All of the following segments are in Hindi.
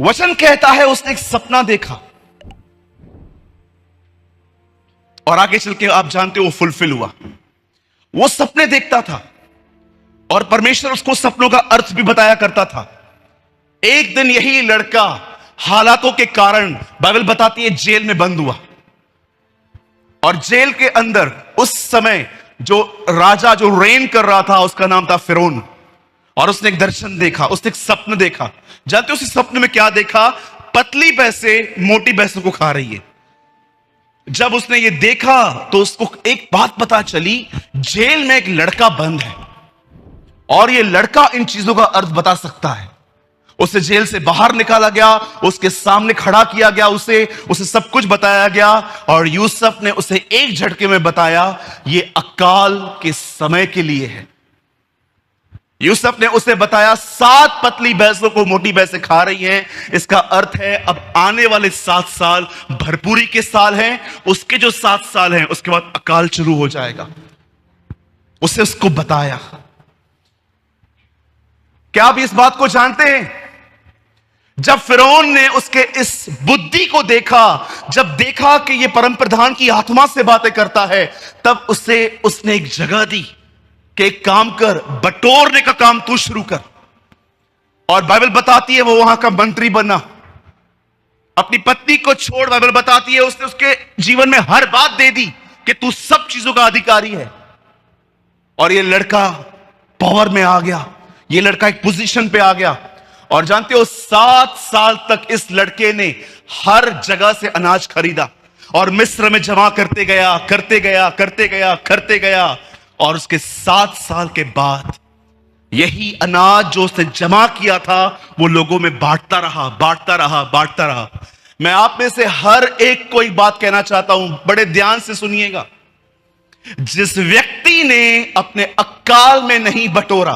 वचन कहता है उसने एक सपना देखा और आगे चल के आप जानते हो वो फुलफिल हुआ। वो सपने देखता था और परमेश्वर उसको सपनों का अर्थ भी बताया करता था। एक दिन यही लड़का हालातों के कारण, बाइबल बताती है, जेल में बंद हुआ और जेल के अंदर उस समय जो राजा जो रेन कर रहा था उसका नाम था फिरौन। और उसने एक दर्शन देखा, उसने एक सपन देखा। जानते हो उस सपने में क्या देखा? पतली भैंसें मोटी भैंसों को खा रही है। जब उसने ये देखा तो उसको एक बात पता चली, जेल में एक लड़का बंद है और ये लड़का इन चीजों का अर्थ बता सकता है। उसे जेल से बाहर निकाला गया, उसके सामने खड़ा किया गया, उसे सब कुछ बताया गया और यूसुफ ने उसे एक झटके में बताया, ये अकाल के समय के लिए है। यूसुफ ने उसे बताया 7 पतली भैंसों को मोटी भैंसें खा रही हैं। इसका अर्थ है अब आने वाले 7 साल भरपूरी के साल हैं, उसके जो 7 साल हैं उसके बाद अकाल शुरू हो जाएगा। उसे उसको बताया। क्या आप इस बात को जानते हैं? जब फिरौन ने उसके इस बुद्धि को देखा, जब देखा कि यह परम प्रधान की आत्मा से बातें करता है, तब उसने एक जगह दी कि एक काम कर, बटोरने का काम तू शुरू कर। और बाइबल बताती है वो वहां का मंत्री बना। अपनी पत्नी को छोड़, बाइबल बताती है उसने उसके जीवन में हर बात दे दी कि तू सब चीजों का अधिकारी है। और ये लड़का पावर में आ गया, ये लड़का एक पोजीशन पे आ गया। और जानते हो 7 साल तक इस लड़के ने हर जगह से अनाज खरीदा और मिस्र में जमा करते गया, करते गया, करते गया, करते गया। और उसके 7 साल के बाद यही अनाज जो उसने जमा किया था वो लोगों में बांटता रहा, बांटता रहा, बांटता रहा। मैं आप में से हर एक को एक बात कहना चाहता हूं, बड़े ध्यान से सुनिएगा। जिस व्यक्ति ने अपने अकाल में नहीं बटोरा,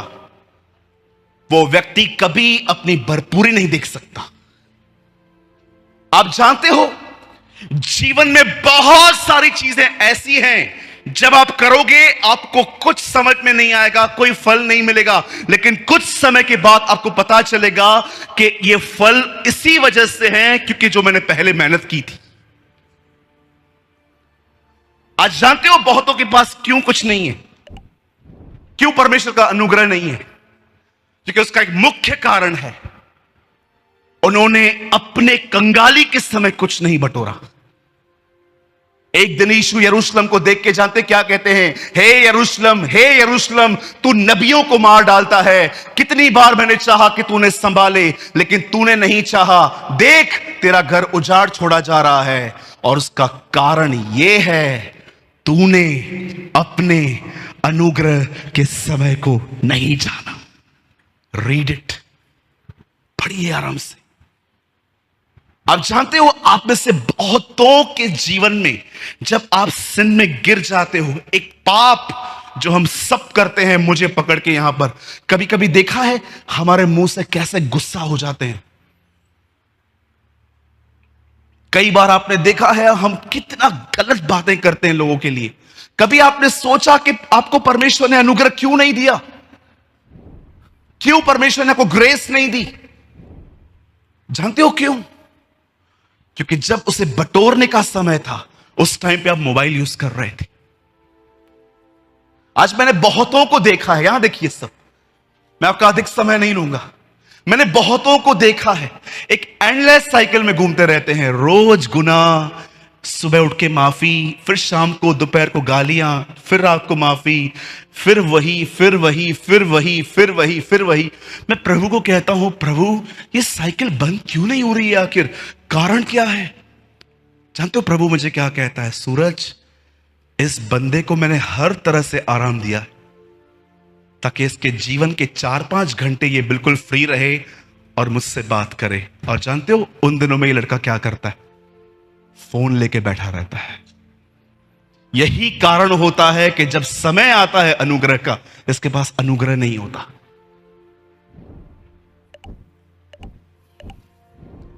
वो व्यक्ति कभी अपनी भरपूरी नहीं देख सकता। आप जानते हो जीवन में बहुत सारी चीजें ऐसी हैं, जब आप करोगे आपको कुछ समझ में नहीं आएगा, कोई फल नहीं मिलेगा, लेकिन कुछ समय के बाद आपको पता चलेगा कि ये फल इसी वजह से है क्योंकि जो मैंने पहले मेहनत की थी। आज जानते हो बहुतों के पास क्यों कुछ नहीं है, क्यों परमेश्वर का अनुग्रह नहीं है? क्योंकि उसका एक मुख्य कारण है, उन्होंने अपने कंगाली के समय कुछ नहीं बटोरा। एक दिन यीशु यरूशलेम को देख के जानते क्या कहते हैं? हे यरूशलेम, हे यरूशलेम, तू नबियों को मार डालता है। कितनी बार मैंने चाहा कि तूने संभाले, लेकिन तूने नहीं चाहा। देख तेरा घर उजाड़ छोड़ा जा रहा है और उसका कारण यह है, तूने अपने अनुग्रह के समय को नहीं जाना। रीड इट, पढ़िए आराम से। आप जानते हो आप में से बहुतों के जीवन में जब आप सिन में गिर जाते हो, एक पाप जो हम सब करते हैं, मुझे पकड़ के यहां पर कभी कभी देखा है हमारे मुंह से कैसे गुस्सा हो जाते हैं। कई बार आपने देखा है हम कितना गलत बातें करते हैं लोगों के लिए। कभी आपने सोचा कि आपको परमेश्वर ने अनुग्रह क्यों नहीं दिया? क्यों परमेश्वर ने आपको ग्रेस नहीं दी? जानते हो क्यों? क्योंकि जब उसे बटोरने का समय था उस टाइम पे आप मोबाइल यूज कर रहे थे। आज मैंने बहुतों को देखा है, यहां देखिए सब, मैं आपका अधिक समय नहीं लूंगा। मैंने बहुतों को देखा है एक एंडलेस साइकिल में घूमते रहते हैं, रोज गुनाह, सुबह उठ के माफी, फिर शाम को दोपहर को गालियां, फिर रात को माफी, फिर वही, फिर वही, फिर वही, फिर वही, फिर वही। मैं प्रभु को कहता हूं, प्रभु ये साइकिल बंद क्यों नहीं हो रही है? आखिर कारण क्या है? जानते हो प्रभु मुझे क्या कहता है? सूरज, इस बंदे को मैंने हर तरह से आराम दिया है ताकि इसके जीवन के 4-5 घंटे ये बिल्कुल फ्री रहे और मुझसे बात करे। और जानते हो उन दिनों में ये लड़का क्या करता है? फोन लेके बैठा रहता है। यही कारण होता है कि जब समय आता है अनुग्रह का, इसके पास अनुग्रह नहीं होता।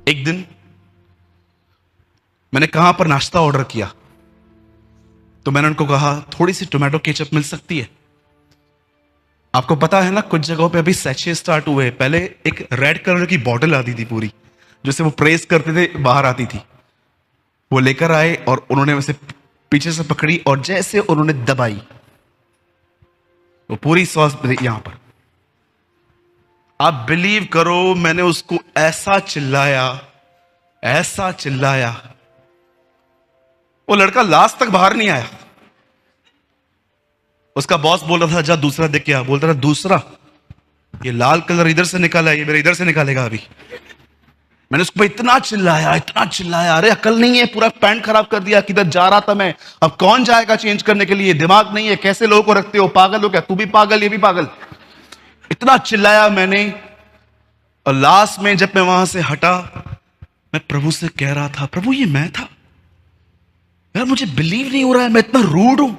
एक दिन मैंने कहां पर नाश्ता ऑर्डर किया तो मैंने उनको कहा थोड़ी सी टोमेटो केचप मिल सकती है। आपको पता है ना कुछ जगहों पे अभी सैचे स्टार्ट हुए। पहले एक रेड कलर की बॉटल आती थी पूरी, जैसे वो प्रेस करते थे बाहर आती थी, वो लेकर आए और उन्होंने उसे पीछे से पकड़ी और जैसे उन्होंने दबाई वो पूरी सांस यहां पर। आप बिलीव करो, मैंने उसको ऐसा चिल्लाया, ऐसा चिल्लाया, वो लड़का लास्ट तक बाहर नहीं आया। उसका बॉस बोल रहा था जा दूसरा देख के आ, बोलता था दूसरा, ये लाल कलर इधर से निकाला, ये मेरा इधर से निकालेगा अभी। मैंने उसको इतना चिल्लाया, इतना चिल्लाया, अरे अकल नहीं है, पूरा पैंट खराब कर दिया, किधर जा रहा था मैं, अब कौन जाएगा चेंज करने के लिए, दिमाग नहीं है, कैसे लोगों को रखते हो, पागल हो क्या, तू भी पागल ये भी पागल। इतना चिल्लाया मैंने, और लास्ट में जब मैं वहां से हटा, मैं प्रभु से कह रहा था, प्रभु ये मैं था यार, मुझे बिलीव नहीं हो रहा है मैं इतना रूड हूं,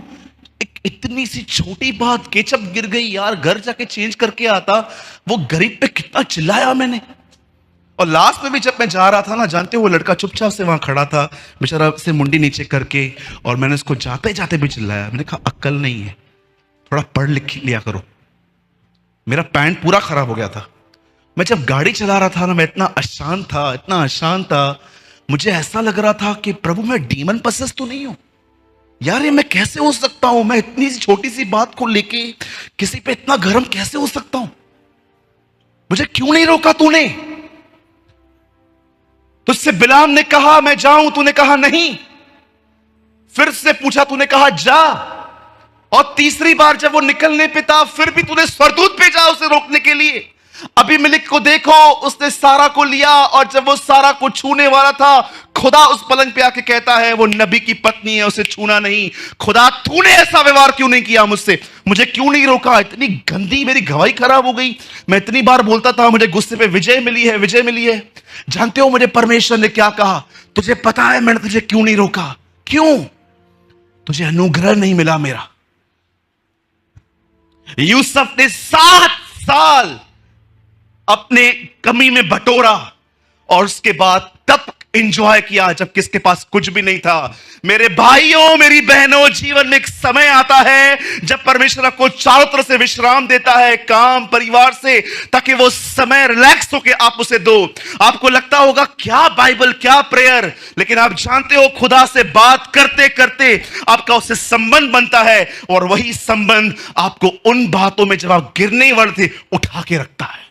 एक इतनी सी छोटी बात, केचप गिर गई यार, घर जाके चेंज करके आता, वो गरीब पे कितना चिल्लाया मैंने। और लास्ट में भी जब मैं जा रहा था ना, जानते हो वो लड़का चुपचाप से वहां खड़ा था बेचारा, से मुंडी नीचे करके, और मैंने उसको जाते जाते भी चिल्लाया, मैंने कहा अक्ल नहीं है, थोड़ा पढ़ लिख लिया करो। मेरा पैंट पूरा खराब हो गया था, मैं जब गाड़ी चला रहा था ना, मैं इतना अशांत था, इतना अशांत था, मुझे ऐसा लग रहा था कि प्रभु मैं डीमन पसेस तो नहीं हूं यार, ये मैं कैसे हो सकता हूं, मैं इतनी सी छोटी सी बात को लेके किसी पे इतना गर्म कैसे हो सकता हूं, मुझे क्यों नहीं रोका तूने। तुझसे बिलाम ने कहा मैं जाऊं, तूने कहा नहीं, फिर से पूछा, तूने कहा जा, और तीसरी बार जब वो निकलने पे था, फिर भी तूने स्वर्गदूत भेजा उसे रोकने के लिए। अबीमेलेक को देखो, उसने सारा को लिया, और जब वो सारा को छूने वाला था, खुदा उस पलंग पे आके कहता है वो नबी की पत्नी है, उसे छूना नहीं। खुदा तूने ऐसा व्यवहार क्यों नहीं किया मुझसे, मुझे क्यों नहीं रोका, इतनी गंदी मेरी गवाही खराब हो गई। मैं इतनी बार बोलता था मुझे गुस्से पे विजय मिली है, विजय मिली है। जानते हो मुझे परमेश्वर ने क्या कहा, तुझे पता है मैंने तुझे क्यों नहीं रोका, क्यों, तुझे अनुग्रह नहीं मिला मेरा। यूसुफ ने 7 साल अपने कमी में बटोरा, और उसके बाद तब एंजॉय किया जब किसके पास कुछ भी नहीं था। मेरे भाइयों मेरी बहनों, जीवन में एक समय आता है जब परमेश्वर आपको चारों तरफ से विश्राम देता है, काम परिवार से, ताकि वो समय रिलैक्स होके आप उसे दो। आपको लगता होगा क्या बाइबल, क्या प्रेयर, लेकिन आप जानते हो खुदा से बात करते करते आपका उससे संबंध बनता है, और वही संबंध आपको उन बातों में जब आप गिरने वाले थे उठा के रखता है।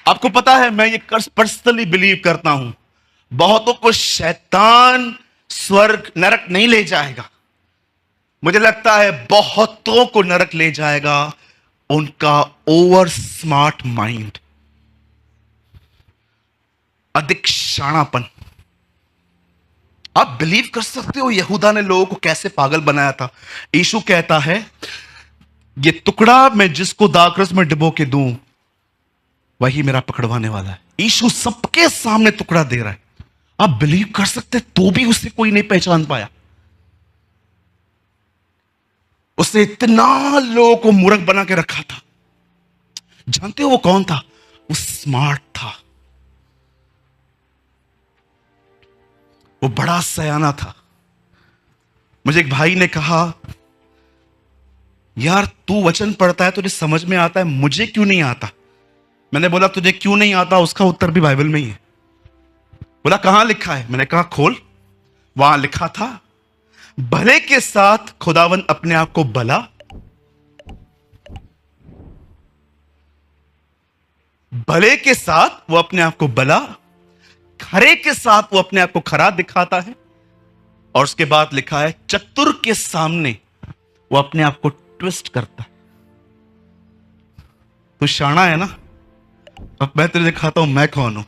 आपको पता है मैं ये पर्सनली बिलीव करता हूं, बहुतों को शैतान स्वर्ग नरक नहीं ले जाएगा, मुझे लगता है बहुतों को नरक ले जाएगा उनका ओवर स्मार्ट माइंड, अधिक शाणापन। आप बिलीव कर सकते हो यहूदा ने लोगों को कैसे पागल बनाया था। यीशु कहता है ये टुकड़ा मैं जिसको दाखरस में डुबो के दूं वही मेरा पकड़वाने वाला है। यीशु सबके सामने टुकड़ा दे रहा है, आप बिलीव कर सकते, तो भी उसे कोई नहीं पहचान पाया। उसने इतना लोगों को मूर्ख बना के रखा था। जानते हो वो कौन था, वो स्मार्ट था, वो बड़ा सयाना था। मुझे एक भाई ने कहा यार तू वचन पढ़ता है तुझे समझ में आता है, मुझे क्यों नहीं आता। मैंने बोला तुझे क्यों नहीं आता, उसका उत्तर भी बाइबल में ही है। बोला कहां लिखा है, मैंने कहा खोल। वहां लिखा था भले के साथ खुदावन अपने आप को भला, भले के साथ वो अपने आप को भला, खरे के साथ वो अपने आप को खरा दिखाता है, और उसके बाद लिखा है चतुर के सामने वो अपने आप को ट्विस्ट करता है। तो शाना है ना, अब मैं तुझे दिखाता हूं मैं कौन हूं।